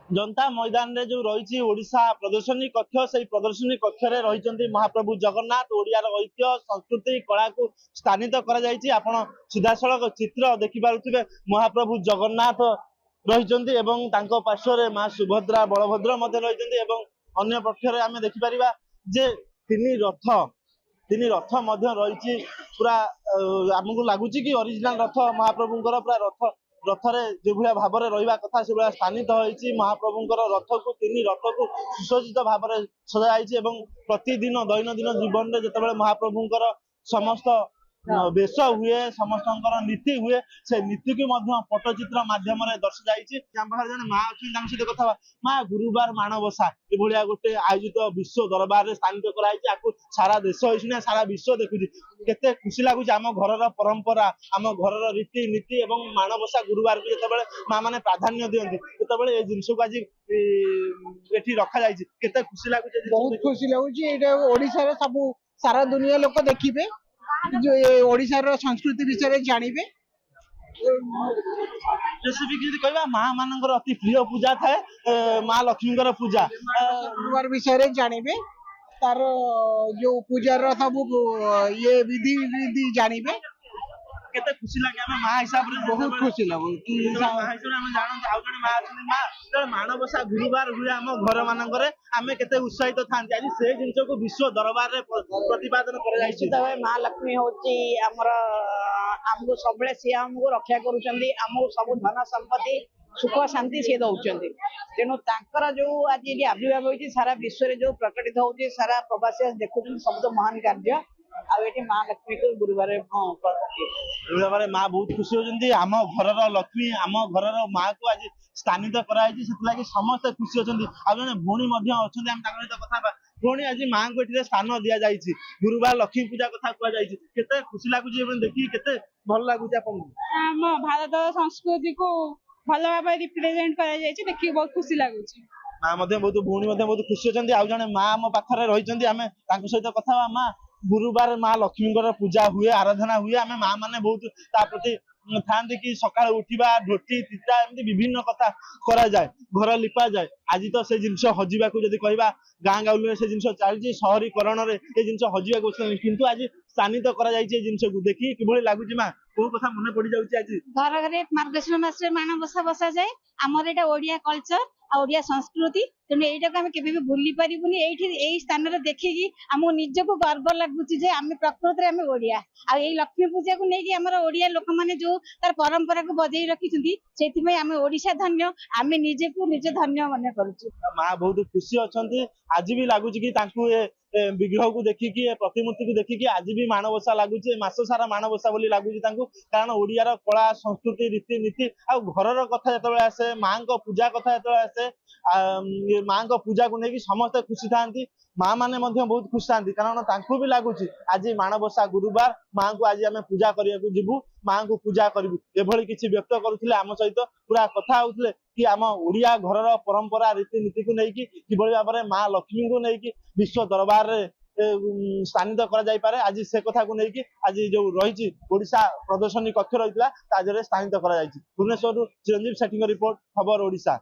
जनता मैदान रे जो रही ओडिशा प्रदर्शनी कक्ष से प्रदर्शनी कक्ष रे रही महाप्रभु जगन्नाथ ओडियार ऐतिह्य संस्कृति कला को स्थानित कर आपण सीधासलख चित्र देखिपे महाप्रभु जगन्नाथ रही पार्श्व माँ सुभद्रा बलभद्र रही अन्य पक्ष आम देखिपर जे तीन रथ रही पूरा आमको लगुच कि ओरिजिनल रथ महाप्रभुंर पूरा रथरे जो भाया भाव में रहा कथा से भाया स्थानित होती महाप्रभुंर रथ को तीन रथ को सुसज्जित भाव में सजाई प्रतिदिन दैनंदिन जीवन में जिते महाप्रभुंर समस्त बेश हुए समस्त नीति हुए से नीति को पट्टचित्र मध्यम दर्शाई जन माँ अच्छी सहित कथा माँ गुरुवार माणबसा ये गोटे आयोजित विश्व दरबार में स्थानित कराई सारा देश होना सारा विश्व देखुची केते खुशी लगुच आम घर परंपरा आम घर रीति नीति और माणबसा गुरुवार को जिते माँ मैंने प्राधान्य दिखती जिते ये जिनस को आज ये रखा जाते खुशी लगुच बहुत खुशी लगुच सब सारा दुनिया लोक देखिए जो ओडिशा रो संस्कृति विषय जानवे रेसिपी कहवा माँ मान अति प्रिय पूजा थाए माँ लक्ष्मी पूजा गुरुवार विषय जानवे तार जो पूजार सब ये विधि जानवे केते खुशी लगे हमें माँ हिसाब रे बहुत खुशी लगो कि माँ हिसाब रे हम जानत आउ जने माँ अछन माँ जब माणबसा गुरुवार हुए हम घर मानकरे आमे केते उत्साहित थांती आज से जिंस को विश्व दरबार रे प्रतिपादन कर जाई तबे माँ लक्ष्मी होची हमर हमको सबले से हमको रक्षा करूछंदी हमको सब धन संपत्ति सुख शांति से दउछंदी तेनु तांकर जो आज ये आविर्भाव होची सारा विश्व रे जो प्रकटित होची सारा प्रवासी देखुछन सब तो महान कार्य आवेटी माँ लक्ष्मी को गुरुवार माँ बहुत खुशी होती आम घर लक्ष्मी आम घर माँ को आज स्थानित कराई से समस्त खुशी अच्छा आज जन भौणी अच्छा कथा भौणी आज माँ को ये स्थान दि जाए गुरुवार लक्ष्मी पूजा कथा कहुई खुशी लगुच देखिए केते भल लगुच आम भारत संस्कृति को भल भाव रिप्रेजेंट कर बहुत खुशी लगुच माँ बहुत भौणी बहुत खुशी अच्छा आज जन माँ आम पाखे रही आम सहित कथा माँ गुरुवार माँ लक्ष्मी पूजा हुए आराधना हुए आम माँ मैंने बहुत प्रति था कि सका उठा ढोटी तीता एमती विभिन्न कथा करा जाए घर लिपा जाए आज तो से जिनस हजिबा कहवा गाँ गाउली से जिन चलती सहरीकरण में ये जिन हजिबा किंतु आज स्थानित करा जिनस को देखिए कि लगुच माँ को कथा मन पड़ जाऊँ आज घर मार्गशीर मास माणबसा बसा जाए आमर यहाँ ओडिया कल्चर ओडिया संस्कृति तेणु यहीटा को आम के भूली पारूनी यही स्थान देखिकी आमको निजक गर्व लगुच आम प्रकृति आम ओडिया आई लक्ष्मी पूजा को लेकिन आम ओडिया लोक मैंने जो तार परंपरा को बजाई रखिंट आम ओडिशा धन्य आम निजे को निजे धन्य मन करुँ माँ बहुत खुशी अच्छा आज भी लगुच कि विग्रह को देखिकी प्रतिमूर्ति को देखिकी आज भी माणबसा लगुच मस सारा माणबसा बोली लगुच कारण ओडियार कला संस्कृति रीति नीति आ घर कथा जो आसे माँ को पूजा कथा जो आसे माँ को पूजा को लेकिन समस्त खुशी था माँ मैंने बहुत खुश था कारण भी लगुच आज माणबसा गुरुवार माँ को आज आम पूजा करने जीवु माँ को पूजा करूँ एभली किसी व्यक्त करुले आम सहित पूरा कथा होते कि आम ओडिया घर परंपरा रीतिनीति को लेकिन किभली भाव में माँ लक्ष्मी को लेकिन विश्व दरबार में स्थानित कर आज से कथा को लेकिन आज जो रही ओडिशा प्रदर्शनी कक्ष रही स्थानित कर भुवनेश्वर चिरंजीव सेठी रिपोर्ट खबर ओडिशा।